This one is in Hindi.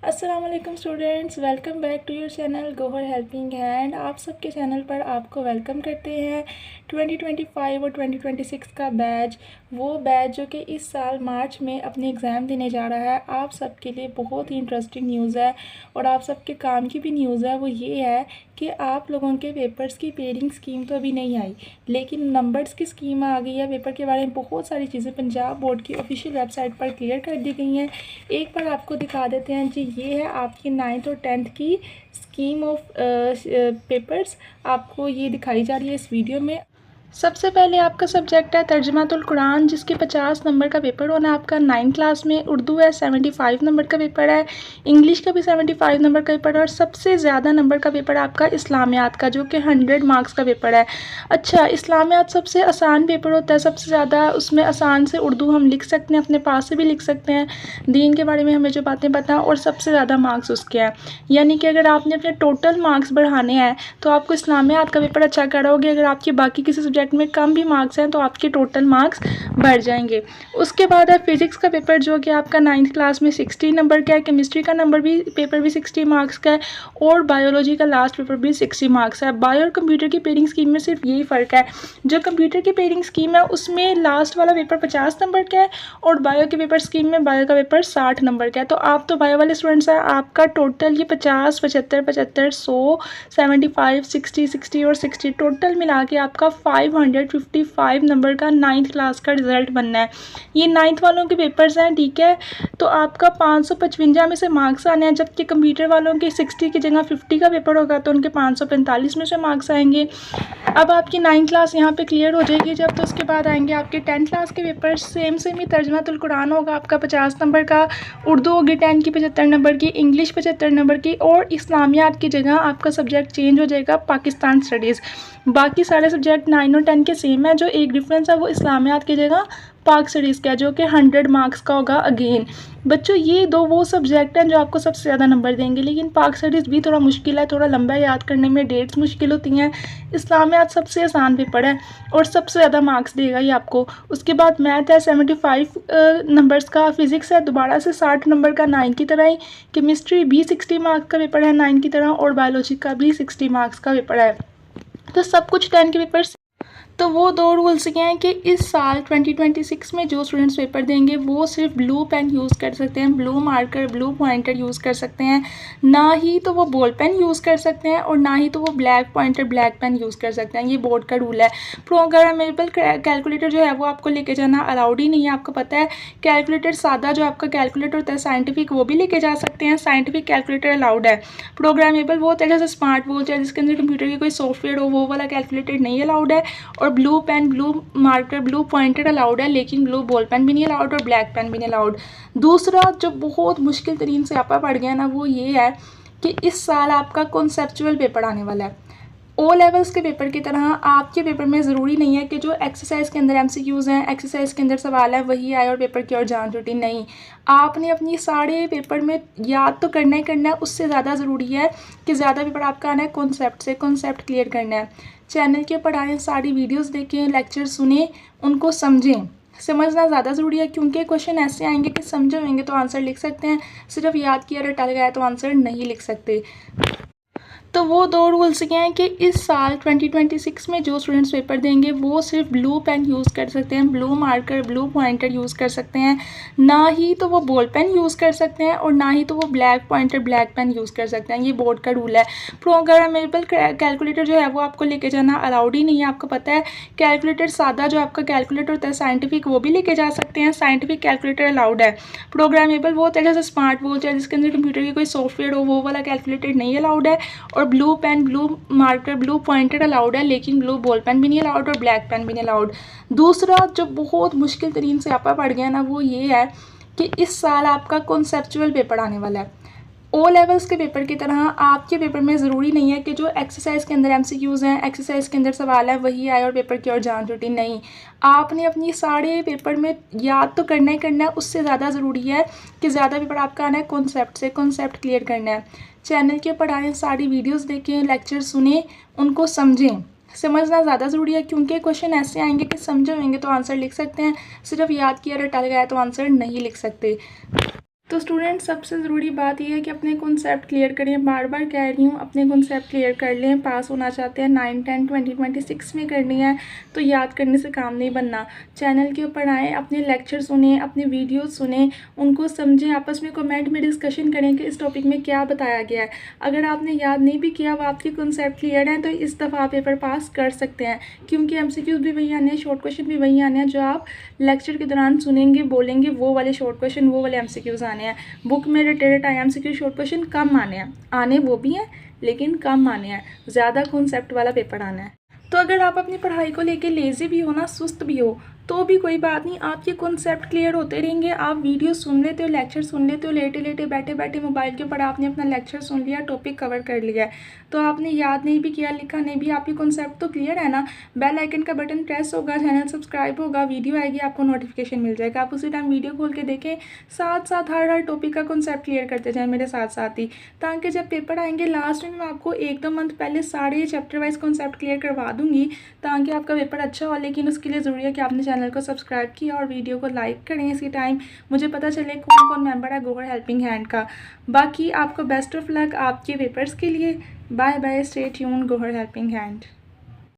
अस्सलाम वालेकुम students, welcome back to your channel Gohar helping hand. आप सबके चैनल पर आपको वेलकम करते हैं। 2025 और 2026 का बैच, वो बैच जो कि इस साल मार्च में अपने एग्ज़ाम देने जा रहा है, आप सबके लिए बहुत ही इंटरेस्टिंग न्यूज़ है और आप सबके काम की भी न्यूज़ है। वो ये है कि आप लोगों के पेपर्स की पेडिंग स्कीम तो अभी नहीं आई, लेकिन नंबर्स की स्कीम आ गई है। पेपर के बारे में बहुत सारी चीज़ें पंजाब बोर्ड की ऑफिशियल वेबसाइट पर क्लियर कर दी गई हैं। एक बार आपको दिखा देते हैं जी। ये है आपकी 9th और 10th की स्कीम ऑफ पेपर्स, आपको ये दिखाई जा रही है इस वीडियो में। सबसे पहले आपका सब्जेक्ट है तर्जुमातुल कुरान, जिसके 50 नंबर का पेपर होना है आपका 9th क्लास में। उर्दू है 75 नंबर का पेपर है, इंग्लिश का भी 75 नंबर का पेपर है और सबसे ज़्यादा नंबर का पेपर आपका इस्लामियात का, जो कि 100 मार्क्स का पेपर है। अच्छा, इस्लामियात सबसे आसान पेपर होता है, सबसे ज़्यादा उसमें आसान से उर्दू हम लिख सकते हैं, अपने पास से भी लिख सकते हैं, दीन के बारे में हमें जो बातें पता और सबसे ज़्यादा मार्क्स उसके हैं। यानी कि अगर आपने अपने टोटल मार्क्स बढ़ाने हैं तो आपको इस्लामियात का पेपर अच्छा करोगे। अगर आपकी बाकी किसी सब्जेक्ट में कम भी मार्क्स हैं तो आपके टोटल मार्क्स बढ़ जाएंगे। उसके बाद है फिजिक्स का पेपर, जो कि आपका 9th क्लास में 60 नंबर का है। केमिस्ट्री का पेपर भी 60 मार्क्स का है और बायोलॉजी का लास्ट पेपर भी 60 मार्क्स है। बायो और कंप्यूटर की पेडिंग स्कीम में सिर्फ यही फ़र्क है, जो कंप्यूटर की पेडिंग स्कीम है उसमें लास्ट वाला पेपर 50 नंबर का है और बायो के पेपर स्कीम में बायो का पेपर 60 नंबर का है। तो आप तो बायो वाले स्टूडेंट्स हैं, आपका टोटल ये 50, 75, 75, 100, 75, 60, 60 और 60 टोटल मिला के आपका 555 नंबर का 9th क्लास का रिजल्ट बनना है। ये 9th वालों के पेपर्स हैं, ठीक है। तो आपका 555 में से मार्क्स आने हैं, जबकि कंप्यूटर वालों के 60 की जगह 50 का पेपर होगा तो उनके 545 में से मार्क्स आएंगे। अब आपकी 9th क्लास यहाँ पे क्लियर हो जाएगी जब, तो उसके बाद आएंगे आपके 10th क्लास के पेपर। सेम ही तर्जुमातुल कुरान होगा आपका 50 नंबर का, उर्दू होगी 10 की 75 नंबर की, इंग्लिश 75 नंबर की और इस्लामियात की जगह आपका सब्जेक्ट चेंज हो जाएगा पाकिस्तान स्टडीज़। बाकी सारे सब्जेक्ट 9 और 10 के सेम है, जो एक डिफरेंस है वो इस्लामियात की जगह पाक स्टडीज़ का, जो कि 100 मार्क्स का होगा अगेन। बच्चों, ये दो वो सब्जेक्ट हैं जो आपको सबसे ज़्यादा नंबर देंगे, लेकिन पाक स्टडीज़ भी थोड़ा मुश्किल है, थोड़ा लंबा याद करने में, डेट्स मुश्किल होती हैं। इस्लामियात सबसे आसान पेपर है और सबसे ज़्यादा मार्क्स देगा ये आपको। उसके बाद मैथ है 75 नंबर्स का, फिज़िक्स है दोबारा से 60 नंबर का 9 की तरह ही, केमिस्ट्री भी 60 मार्क्स का पेपर है 9 की तरह और बायोलॉजी का भी 60 मार्क्स का पेपर है। तो सब कुछ 10 के पेपर। तो वो दो रूल्स ये हैं कि इस साल 2026 में जो स्टूडेंट्स पेपर देंगे वो सिर्फ ब्लू पेन यूज़ कर सकते हैं, blue marker, blue pointer use कर सकते हैं, ना ही तो वो बॉल पेन यूज़ कर सकते हैं और ना ही तो वो black pointer, black pen use कर सकते हैं। ये बोर्ड का रूल है। प्रोग्रामेबल कैलकुलेटर जो है वो आपको लेके जाना अलाउड ही नहीं है, आपको पता है। कैलकुलेटर सादा जो आपका कैलकुलेटर होता है साइंटिफिक, वो भी लेके जा सकते हैं, साइंटिफिक कैलकुलेटर अलाउड है। प्रोग्रामेबल वो होता है जैसे स्मार्ट वॉच है जिसके अंदर कंप्यूटर की कोई सॉफ्टवेयर हो, वो वाला कैलकुलेटर नहीं अलाउड है। और blue pen, blue marker, blue pointer allowed है, लेकिन ब्लू बॉल पेन भी नहीं अलाउड और ब्लैक पेन भी नहीं अलाउड। दूसरा जो बहुत मुश्किल तरीन से आपा पड़ गया ना, वो ये है कि इस साल आपका कॉन्सेप्चुअल पेपर आने वाला है। ओ लेवल्स के पेपर की तरह आपके पेपर में ज़रूरी नहीं है कि जो एक्सरसाइज के अंदर एमसीक्यूज़ हैं, एक्सरसाइज के अंदर सवाल है, वही आए और पेपर की और जान छुटी। नहीं, आपने अपनी सारे पेपर में याद तो करना ही करना है, उससे ज़्यादा ज़रूरी है कि ज़्यादा पेपर आपका आना है कॉन्सेप्ट से, कॉन्सेप्ट क्लियर करना है। चैनल के पढ़ाएं, सारी वीडियोज़ देखें, लेक्चर सुने, उनको समझें। समझना ज़्यादा ज़रूरी है क्योंकि क्वेश्चन ऐसे आएंगे कि समझे होंगे तो आंसर लिख सकते हैं, सिर्फ याद किया रटा लगाया तो आंसर नहीं लिख सकते। तो वो दो रूल्स ये हैं कि इस साल 2026 में जो स्टूडेंट्स पेपर देंगे वो सिर्फ ब्लू पेन यूज़ कर सकते हैं, blue marker, blue pointer use कर सकते हैं, ना ही तो वो बॉल पेन यूज़ कर सकते हैं और ना ही तो वो black pointer, black pen use कर सकते हैं। ये बोर्ड का रूल है। प्रोग्रामेबल कैलकुलेटर जो है वो आपको लेके जाना अलाउड ही नहीं है, आपको पता है। कैलकुलेटर सादा जो आपका कैलकुलेटर होता है साइंटिफिक, वो भी लेके जा सकते हैं, साइंटिफिक कैलकुलेटर अलाउड है। प्रोग्रामेबल वो होता है जैसे स्मार्ट वॉच है जिसके अंदर कंप्यूटर की कोई सॉफ्टवेयर हो, वो वाला कैलकुलेटर नहीं अलाउड है। और blue pen, blue marker, blue pointer allowed है, लेकिन ब्लू बॉल पेन भी नहीं अलाउड और ब्लैक पेन भी नहीं अलाउड। दूसरा जो बहुत मुश्किल तरीन से आपा पड़ गया ना, वो ये है कि इस साल आपका कॉन्सेप्चुअल पेपर आने वाला है। ओ लेवल्स के पेपर की तरह आपके पेपर में ज़रूरी नहीं है कि जो एक्सरसाइज के अंदर एमसीक्यूज़ हैं, एक्सरसाइज के अंदर सवाल है, वही आए और पेपर की और जान छुटी। नहीं, आपने अपनी सारे पेपर में याद तो करना ही करना है, उससे ज़्यादा ज़रूरी है कि ज़्यादा पेपर आपका आना है कॉन्सेप्ट से, कॉन्सेप्ट क्लियर करना है। चैनल के पढ़ाएं, सारी वीडियोस देखें, लेक्चर सुने, उनको समझें। समझना ज़्यादा ज़रूरी है क्योंकि क्वेश्चन ऐसे आएंगे कि समझे होंगे तो आंसर लिख सकते हैं, सिर्फ याद किया रटा लगाया तो आंसर नहीं लिख सकते। तो स्टूडेंट सबसे ज़रूरी बात यह है कि अपने कॉन्सेप्ट क्लियर करें। बार बार कह रही हूँ, अपने कॉन्सेप्ट क्लियर कर लें। पास होना चाहते हैं 9, 10, 2026 में करनी है तो याद करने से काम नहीं बनना। चैनल के ऊपर आएँ, अपने लेक्चर सुने, अपने वीडियोस सुने, उनको समझें, आपस में कमेंट में डिस्कशन करें कि इस टॉपिक में क्या बताया गया है। अगर आपने याद नहीं भी किया, वो आपके कॉन्सेप्ट क्लियर हैं, तो इस दफ़ा आप पेपर पास कर सकते हैं, क्योंकि MCQs भी वही आने हैं, शॉर्ट क्वेश्चन भी वही आने हैं जो आप लेक्चर के दौरान सुनेंगे, बोलेंगे, वो वाले शॉर्ट क्वेश्चन, वो वाले MCQs आने हैं। बुक में रिलेटेड MCQ शॉर्ट क्वेश्चन कम आने हैं, आने वो भी हैं लेकिन कम आने हैं, ज़्यादा कॉन्सेप्ट वाला पेपर आना है। तो अगर आप अपनी पढ़ाई को लेके लेज़ी भी हो ना, सुस्त भी हो, तो भी कोई बात नहीं, आपके कॉन्सेप्ट क्लियर होते रहेंगे। आप वीडियो सुन लेते हो, लेक्चर सुन लेते हो, लेटे लेटे बैठे बैठे मोबाइल के ऊपर आपने अपना लेक्चर सुन लिया, टॉपिक कवर कर लिया है, तो आपने याद नहीं भी किया, लिखा नहीं भी, आपकी कॉन्सेप्ट तो क्लियर है ना। बेल आइकन का बटन प्रेस होगा, चैनल सब्सक्राइब होगा, वीडियो आएगी, आपको नोटिफिकेशन मिल जाएगा, आप उसी टाइम वीडियो खोल के देखें, साथ साथ हर टॉपिक का कॉन्सेप्ट क्लियर करते जाएँ मेरे साथ साथ ही, ताकि जब पेपर आएंगे लास्ट में मैं आपको 1-2 मंथ पहले सारे चैप्टर वाइज कॉन्सेप्ट क्लियर करवा दूँगी, ताकि आपका पेपर अच्छा हो। लेकिन उसके लिए ज़रूरी है कि आपने चैनल को सब्सक्राइब किया और वीडियो को लाइक करें इसी टाइम, मुझे पता चले कौन कौन मेंबर है गोहर हेल्पिंग हैंड का। बाकी आपको बेस्ट ऑफ लक आपके पेपर्स के लिए। Bye bye, stay tune, Gohar helping hand.